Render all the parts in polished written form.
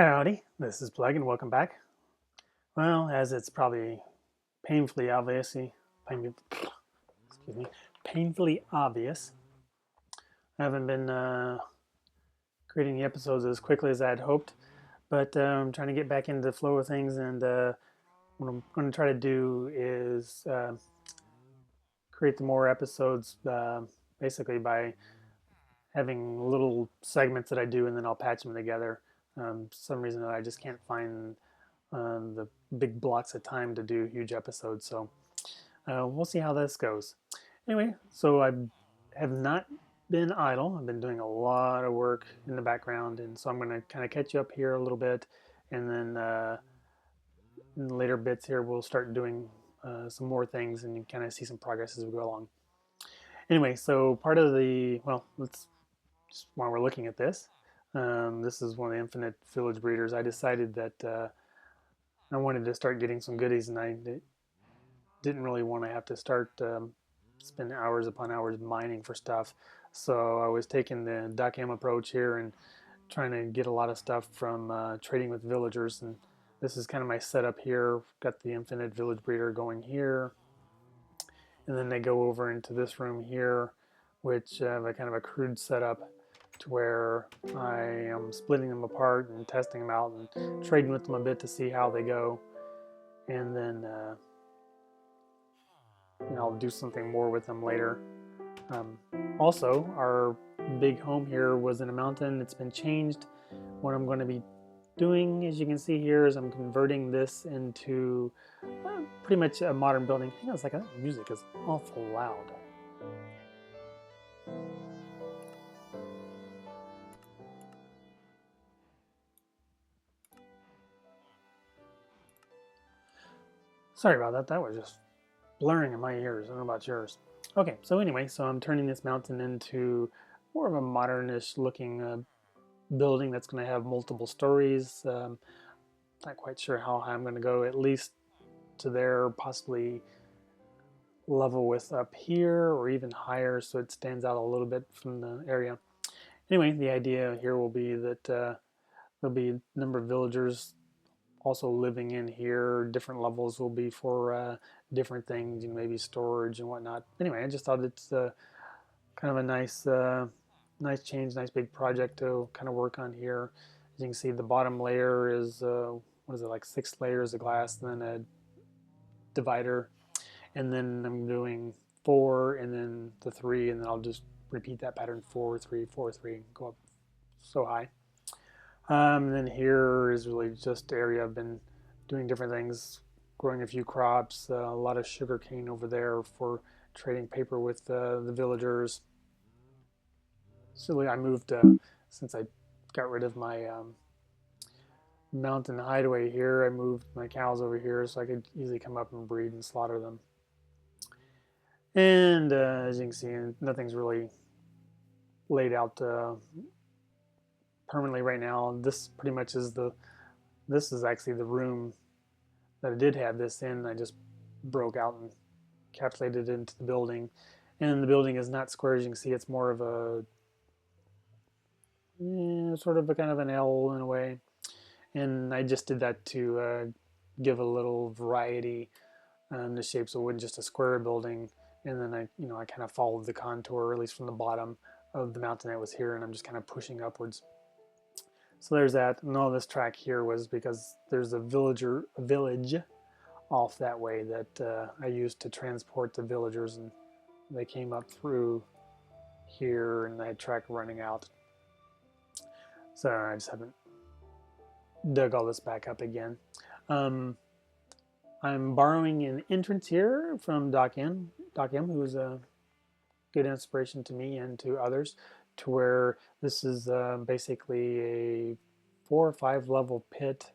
Howdy, this is Plleg and welcome back. Well, as it's probably painfully obvious, pain, excuse me, painfully obvious, I haven't been creating the episodes as quickly as I had hoped, but I'm trying to get back into the flow of things, and what I'm going to try to do is create the more episodes basically by having little segments that I do, and then I'll patch them together. Some reason that I just can't find the big blocks of time to do huge episodes. So we'll see how this goes. Anyway, so I have not been idle. I've been doing a lot of work in the background, and so I'm going to kind of catch you up here a little bit, and then in the later bits here we'll start doing some more things and kind of see some progress as we go along. Anyway, so part of the let's just while we're looking at this, this is one of the infinite village breeders. I decided that I wanted to start getting some goodies, and I didn't really want to have to start spend hours upon hours mining for stuff. So I was taking the .m approach here and trying to get a lot of stuff from trading with villagers. And this is kind of my setup here. Got the infinite village breeder going here, and then they go over into this room here, which have a kind of a crude setup to where I am splitting them apart and testing them out and trading with them a bit to see how they go. And then I'll do something more with them later. Um, Also, our big home here was in a mountain. It's been changed. What I'm going to be doing, as you can see here, is I'm converting this into pretty much a modern building. Hang on a second, that music is awful loud. Sorry about that. That was just blaring in my ears. I don't know about yours. Okay, so anyway, so I'm turning this mountain into more of a modernish looking building that's going to have multiple stories. Not quite sure how high I'm going to go, at least to there, possibly level with up here or even higher, so it stands out a little bit from the area. Anyway, the idea here will be that there'll be a number of villagers also living in here. Different levels will be for different things, maybe storage and whatnot. Anyway, I just thought it's kind of a nice change, nice big project to kind of work on here. As you can see, the bottom layer is what is it, like 6 layers of glass, and then a divider, and then I'm doing 4, and then the 3, and then I'll just repeat that pattern 4, 3, 4, 3, go up so high. And then here is really just area I've been doing different things, growing a few crops, a lot of sugar cane over there for trading paper with the villagers. So I moved since I got rid of my mountain hideaway here. I moved my cows over here so I could easily come up and breed and slaughter them. And as you can see, nothing's really laid out permanently right now. This pretty much is this is actually the room that I did have this in. I just broke out and encapsulated it into the building. And the building is not square, as you can see. It's more of a sort of a kind of an L in a way. And I just did that to give a little variety in the shape, so it wasn't just a square building. And then I kind of followed the contour, at least from the bottom of the mountain that was here, and I'm just kind of pushing upwards. So there's that. And all this track here was because there's a village off that way that I used to transport the villagers, and they came up through here, and I had track running out. So I just haven't dug all this back up again. I'm borrowing an entrance here from M, who's a good inspiration to me and to others, to where this is basically a 4 or 5 level pit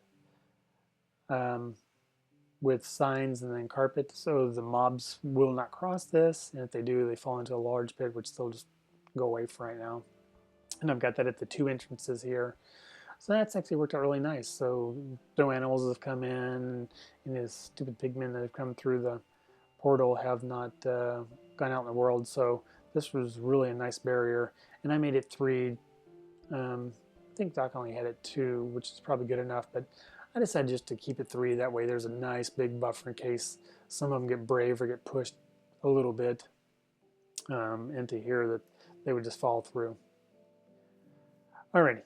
with signs and then carpet, so the mobs will not cross this, and if they do, they fall into a large pit, which they'll just go away for right now. And I've got that at the 2 entrances here. So that's actually worked out really nice. So no animals have come in, and these stupid pigmen that have come through the portal have not gone out in the world. So this was really a nice barrier, and I made it 3 think Doc only had it 2, which is probably good enough, but I decided just to keep it 3. That way there's a nice big buffer in case some of them get brave or get pushed a little bit into here, that they would just fall through. Alrighty.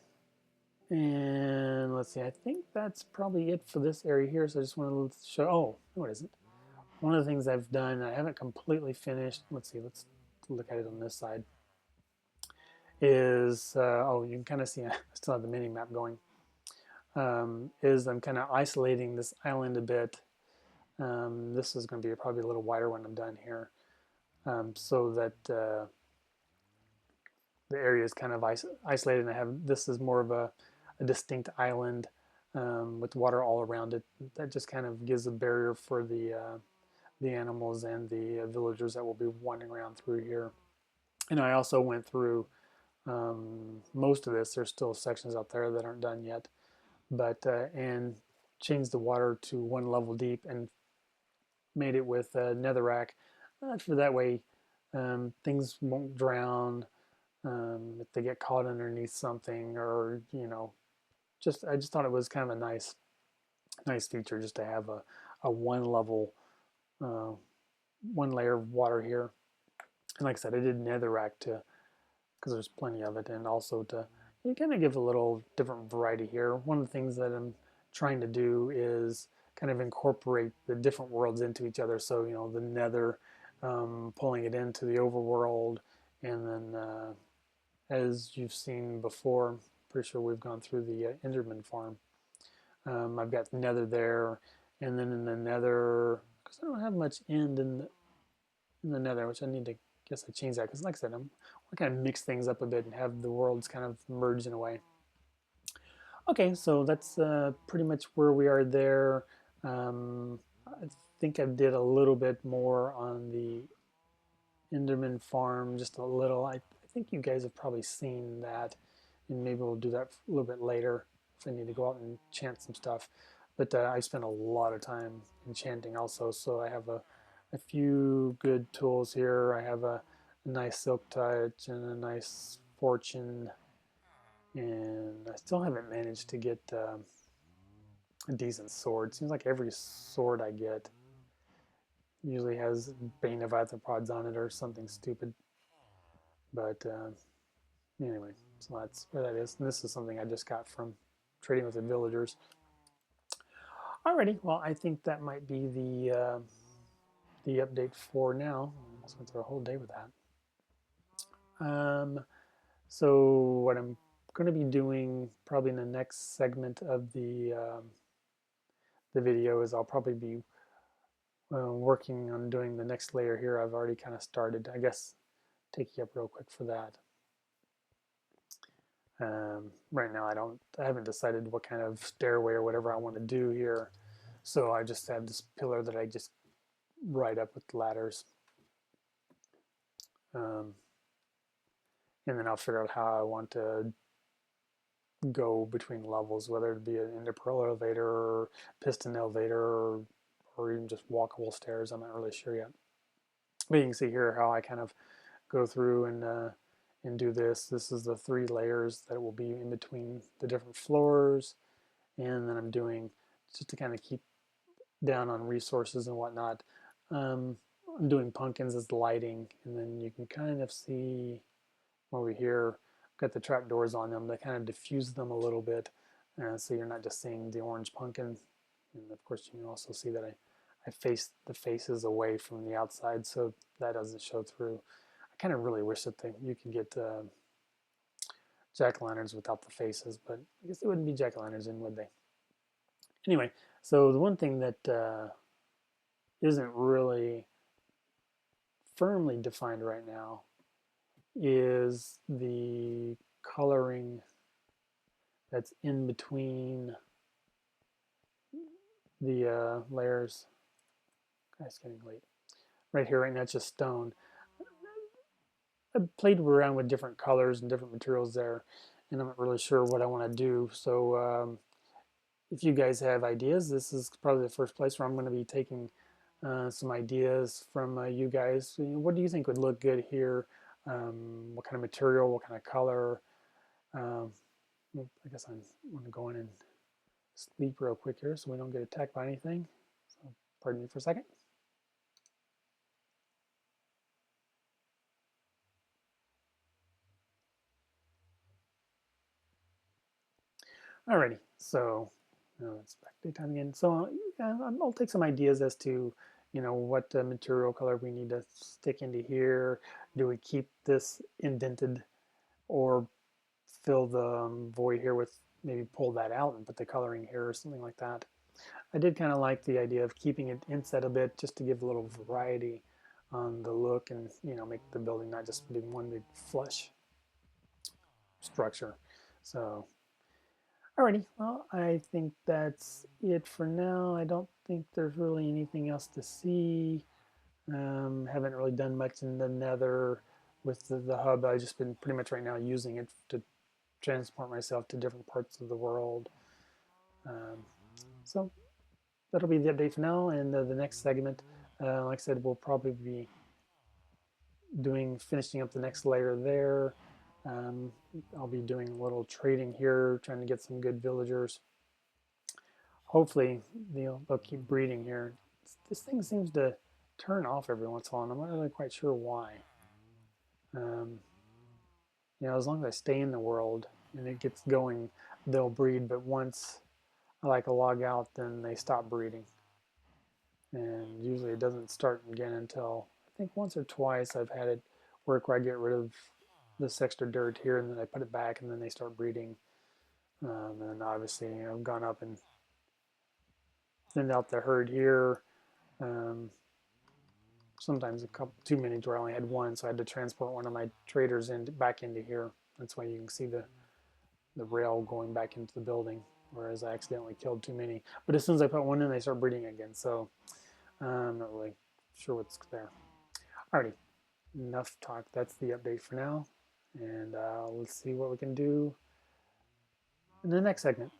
And let's see, I think that's probably it for this area here. So I just want to show, oh, no, it isn't. One of the things I've done, I haven't completely finished. Let's see, let's look at it on this side. Is, oh, you can kind of see I still have the mini map going. Is I'm kind of isolating this island a bit. This is going to be probably a little wider when I'm done here. So that the area is kind of isolated, and I have, this is more of a distinct island with water all around it. That just kind of gives a barrier for the animals and the villagers that will be wandering around through here. And I also went through most of this. There's still sections out there that aren't done yet, but and changed the water to 1 level deep and made it with netherrack. For that way things won't drown if they get caught underneath something, or I just thought it was kind of a nice feature just to have a 1 level 1 layer of water here. And like I said, I did netherrack to, because there's plenty of it, and also to kind of give a little different variety here. One of the things that I'm trying to do is kind of incorporate the different worlds into each other. So the nether, pulling it into the overworld, and then as you've seen before, pretty sure we've gone through the Enderman farm. I've got nether there, and then in the nether, because I don't have much end in the nether, which I need to, guess I change that, because like I said, I want to kind of mix things up a bit and have the worlds kind of merge in a way. Okay, so that's pretty much where we are there. I think I did a little bit more on the Enderman farm, just a little. I think you guys have probably seen that, and maybe we'll do that a little bit later if I need to go out and enchant some stuff. But I spent a lot of time enchanting also, so I have a few good tools here. I have a nice silk touch and a nice fortune, and I still haven't managed to get a decent sword. Seems like every sword I get usually has Bane of Arthropods on it or something stupid. But anyway, so that's where that is. And this is something I just got from trading with the villagers. Alrighty, well, I think that might be the update for now. I almost went through a whole day with that. So what I'm going to be doing probably in the next segment of the video is I'll probably be working on doing the next layer here. I've already kind of started. I guess take you up real quick for that. Right now I haven't decided what kind of stairway or whatever I want to do here. So I just have this pillar that I just ride up with ladders. And then I'll figure out how I want to go between levels, whether it be an ender pearl elevator or piston elevator, or even just walkable stairs. I'm not really sure yet. But you can see here how I kind of go through and do this. This is the 3 layers that will be in between the different floors, and then I'm doing, just to kind of keep down on resources and whatnot, I'm doing pumpkins as lighting, and then you can kind of see over here, got the trap doors on them. They kind of diffuse them a little bit, so you're not just seeing the orange pumpkin. And of course, you can also see that I face the faces away from the outside, so that doesn't show through. I kind of really wish that you could get jack-o'-lanterns without the faces, but I guess they wouldn't be jack-o'-lanterns in, would they? Anyway, so the one thing that isn't really firmly defined right now is the coloring that's in between the layers. It's getting late. Right here, right now, it's just stone. I've played around with different colors and different materials there, and I'm not really sure what I want to do. So if you guys have ideas, this is probably the first place where I'm going to be taking some ideas from you guys. What do you think would look good here? What kind of material, what kind of color? I guess I'm going to go in and sleep real quick here so we don't get attacked by anything. So pardon me for a second. Alrighty, so it's back daytime again. So I'll take some ideas as to what material color we need to stick into here. Do we keep this indented or fill the void here with maybe pull that out and put the coloring here or something like that. I did kind of like the idea of keeping it inset a bit just to give a little variety on the look and make the building not just be one big flush structure. So alrighty, well, I think that's it for now. I don't think there's really anything else to see. Haven't really done much in the nether with the hub. I've just been pretty much right now using it to transport myself to different parts of the world. So that'll be the update for now. And the next segment, like I said, we'll probably be finishing up the next layer there. I'll be doing a little trading here, trying to get some good villagers. Hopefully they'll keep breeding here. This thing seems to turn off every once in a while, and I'm not really quite sure why. As long as I stay in the world and it gets going, they'll breed, but once I log out, then they stop breeding. And usually it doesn't start again until, I think once or twice I've had it work where I get rid of this extra dirt here and then I put it back and then they start breeding. And obviously I've gone up and thinned out the herd here. Sometimes too many where I only had one, so I had to transport one of my traders back into here. That's why you can see the rail going back into the building, whereas I accidentally killed too many. But as soon as I put one in, they start breeding again. So I'm not really sure what's there. Alrighty, enough talk. That's the update for now. And let's see what we can do in the next segment.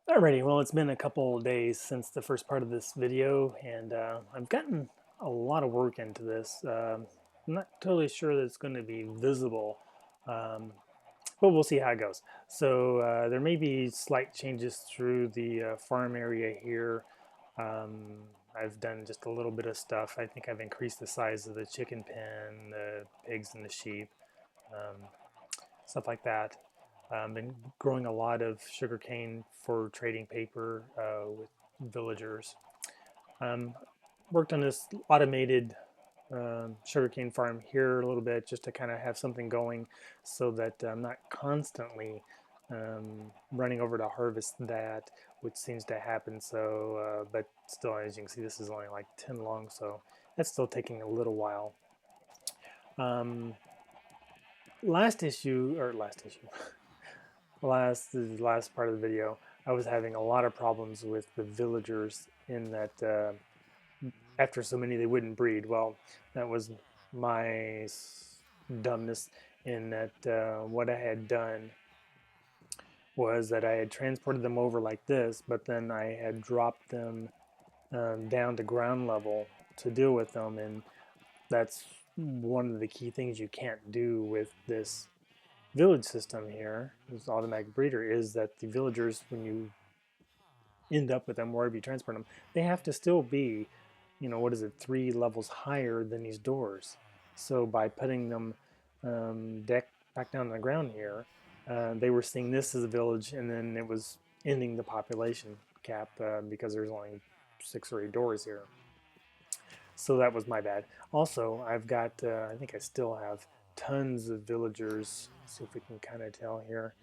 Alrighty, well, it's been a couple of days since the first part of this video, and I've gotten a lot of work into this. I'm not totally sure that it's going to be visible, but we'll see how it goes. So there may be slight changes through the farm area here. I've done just a little bit of stuff. I think I've increased the size of the chicken pen, the pigs and the sheep, stuff like that. Been growing a lot of sugarcane for trading paper with villagers. Worked on this automated sugarcane farm here a little bit just to kind of have something going so that I'm not constantly running over to harvest that, which seems to happen. So, but still, as you can see, this is only like 10 long, so that's still taking a little while. Last issue, the last part of the video, I was having a lot of problems with the villagers in that after so many they wouldn't breed. Well, that was my dumbness in that what I had done was that I had transported them over like this, but then I had dropped them down to ground level to deal with them, and that's one of the key things you can't do with this village system here, this automatic breeder, is that the villagers, when you end up with them wherever you transport them, they have to still be, 3 levels higher than these doors. So by putting them back down on the ground here, they were seeing this as a village, and then it was ending the population cap because there's only 6 or 8 doors here. So that was my bad. Also, I've got, I think I still have tons of villagers. Let's see if we can kind of tell here.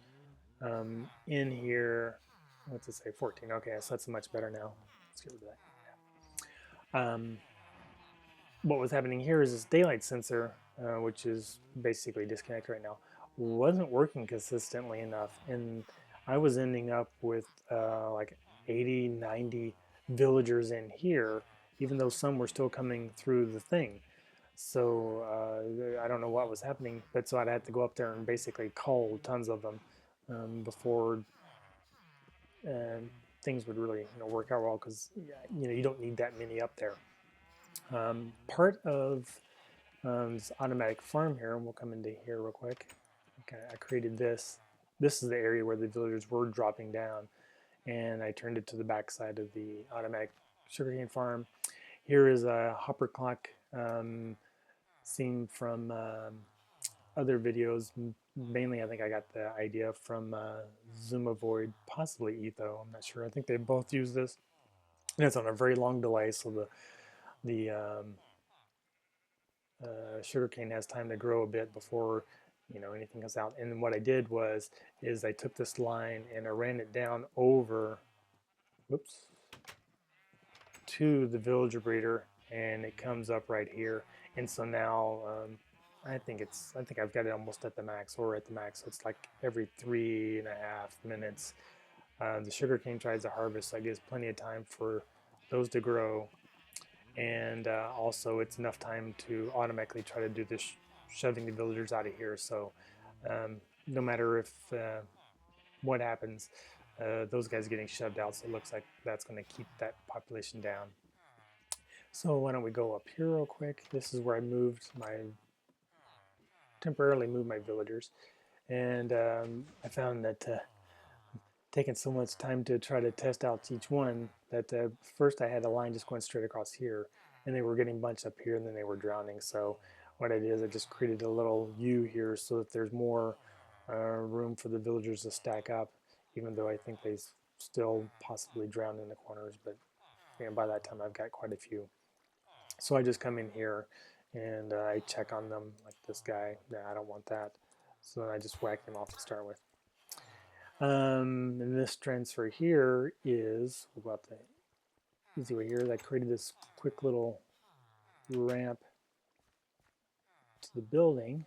In here, what's it say? 14. Okay, so that's much better now. Let's get rid of that. What was happening here is this daylight sensor, which is basically disconnected right now, wasn't working consistently enough. And I was ending up with like 80, 90 villagers in here, even though some were still coming through the thing. So I don't know what was happening, but so I'd have to go up there and basically cull tons of them before things would really work out well, because you don't need that many up there. Part of this automatic farm here, and we'll come into here real quick. Okay, I created this this is the area where the villagers were dropping down, and I turned it to the back side of the automatic sugarcane farm. Here is a hopper clock seen from other videos. Mainly, I think I got the idea from Zoomavoid, possibly Etho. I'm not sure. I think they both use this, and it's on a very long delay, so the sugarcane has time to grow a bit before anything comes out. And what I did is I took this line and I ran it down over, whoops, to the villager breeder, and it comes up right here. And so now I think I've got it almost at the max or at the max. So it's like every 3.5 minutes the sugarcane tries to harvest. So that gives plenty of time for those to grow, and also it's enough time to automatically try to do this shoving the villagers out of here. So no matter if what happens, those guys getting shoved out, so it looks like that's going to keep that population down. So why don't we go up here real quick. This is where I temporarily moved my villagers, and I found that taking so much time to try to test out each one that first I had a line just going straight across here, and they were getting bunched up here, and then they were drowning. So what I did is I just created a little U here so that there's more room for the villagers to stack up, even though I think they still possibly drown in the corners, but by that time I've got quite a few. So I just come in here and I check on them, like this guy. Nah, I don't want that. So then I just whack them off to start with. And this transfer here is, we'll go out the easy way here. I created this quick little ramp to the building,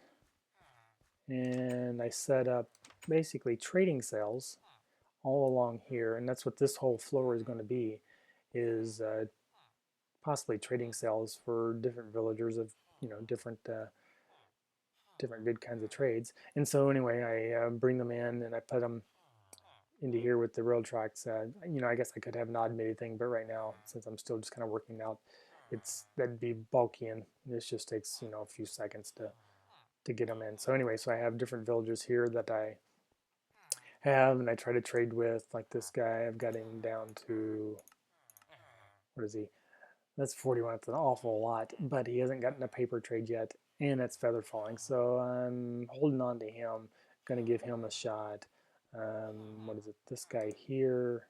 and I set up basically trading cells all along here, and that's what this whole floor is going to be, is possibly trading cells for different villagers of different good kinds of trades. And so anyway, I bring them in and I put them into here with the rail tracks. I guess I could have an automated thing, but right now, since I'm still just kind of working out, that'd be bulky, and this just takes a few seconds to get them in. So anyway, so I have different villagers here that I have, and I try to trade with. Like this guy, I've got him down to, what is he? That's 41. It's an awful lot, but he hasn't gotten a paper trade yet, and it's feather falling. So I'm holding on to him. Going to give him a shot. What is it? This guy here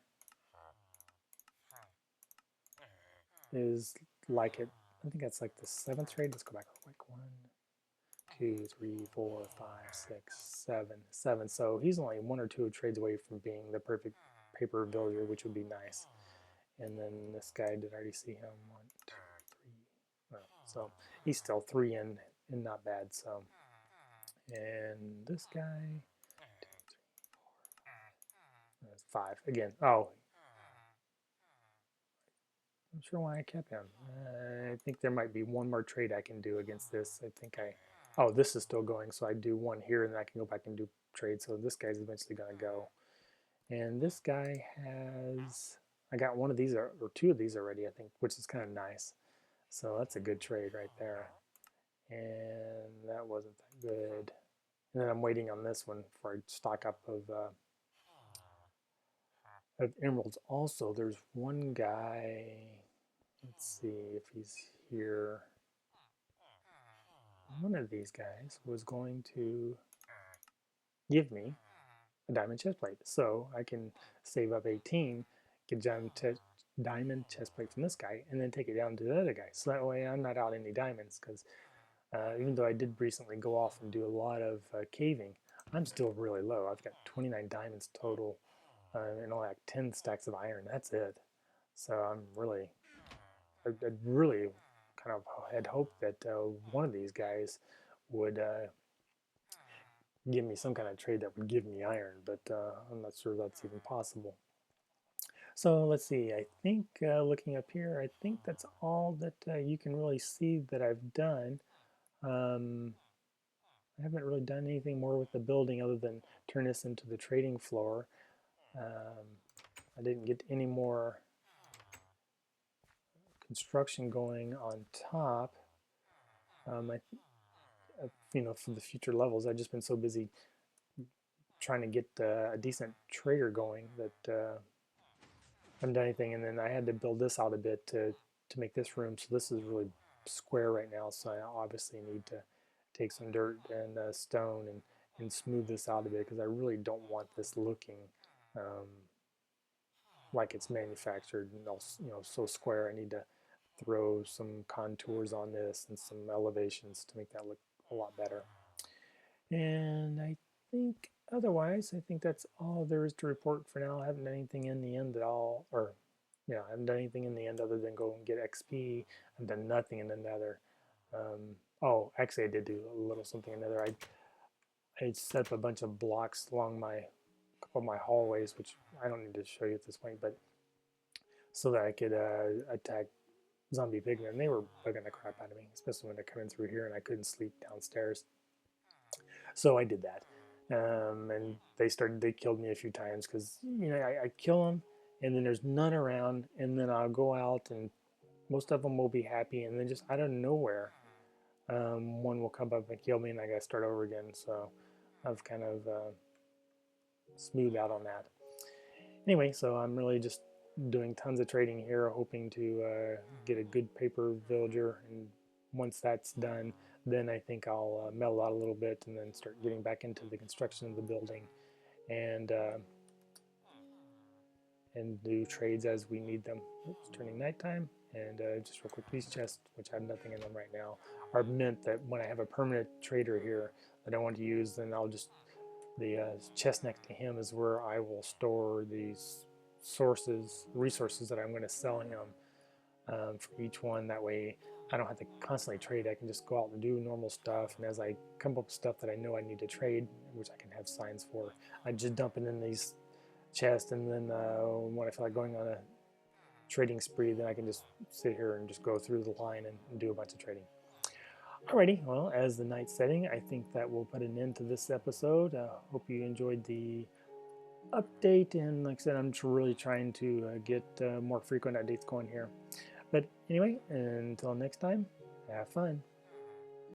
is like it. I think that's like the 7th trade. Let's go back real quick. 1, 2, 3, 4, 5, 6, 7. So he's only 1 or 2 trades away from being the perfect paper villager, which would be nice. And then this guy, did I already see him? 1, 2, 3. Oh, so he's still 3 and not bad. So, and this guy, 2, 3, 4, 5. 5 again. Oh, I'm not sure why I kept him. I think there might be one more trade I can do against this. Oh, this is still going, so I do one here, and then I can go back and do trade. So this guy's eventually going to go. And this guy I got one of these, or 2 of these already, I think, which is kind of nice. So that's a good trade right there. And that wasn't that good. And then I'm waiting on this one for a stock up of emeralds. Also, there's one guy, let's see if he's here. One of these guys was going to give me a diamond chest plate, so I can save up 18, get a diamond chest plate from this guy, and then take it down to the other guy. So that way I'm not out any diamonds, because even though I did recently go off and do a lot of caving, I'm still really low. I've got 29 diamonds total and only like 10 stacks of iron. That's it. So I really kind of had hoped that one of these guys would give me some kind of trade that would give me iron, but I'm not sure that's even possible. So let's see, I think looking up here, I think that's all that you can really see that I've done. I haven't really done anything more with the building other than turn this into the trading floor. I didn't get any more construction going on top. For the future levels, I've just been so busy trying to get a decent trader going that haven't done anything. And then I had to build this out a bit to make this room. So this is really square right now. So I obviously need to take some dirt and stone and smooth this out a bit because I really don't want this looking um, like it's manufactured and so square. I need to throw some contours on this and some elevations to make that look a lot better. And I think otherwise, I think that's all there is to report for now. I haven't done anything in the end at all, or yeah, I haven't done anything in the end other than go and get XP. I've done nothing in the nether. Oh, actually, I did do a little something in the nether. I set up a bunch of blocks along my couple of my hallways, which I don't need to show you at this point, but so that I could attack zombie pigmen. They were bugging the crap out of me, especially when they're coming through here and I couldn't sleep downstairs. So I did that. And they killed me a few times because, I kill them and then there's none around. And then I'll go out and most of them will be happy. And then just out of nowhere, one will come up and kill me and I got to start over again. So I've kind of smoothed out on that. Anyway, so I'm really just doing tons of trading here, hoping to get a good paper villager. And once that's done, then I think I'll mellow out a little bit and then start getting back into the construction of the building and do trades as we need them. It's turning nighttime, and just real quick, these chests, which have nothing in them right now, are meant that when I have a permanent trader here that I want to use, then I'll just the chest next to him is where I will store these resources that I'm going to sell him for each one. That way I don't have to constantly trade. I can just go out and do normal stuff. And as I come up with stuff that I know I need to trade, which I can have signs for, I just dump it in these chests. And then when I feel like going on a trading spree, then I can just sit here and just go through the line and do a bunch of trading. Alrighty, well, as the night's setting, I think that we'll put an end to this episode. Hope you enjoyed the update, and like I said, I'm really trying to get more frequent updates going here. But anyway, until next time, have fun.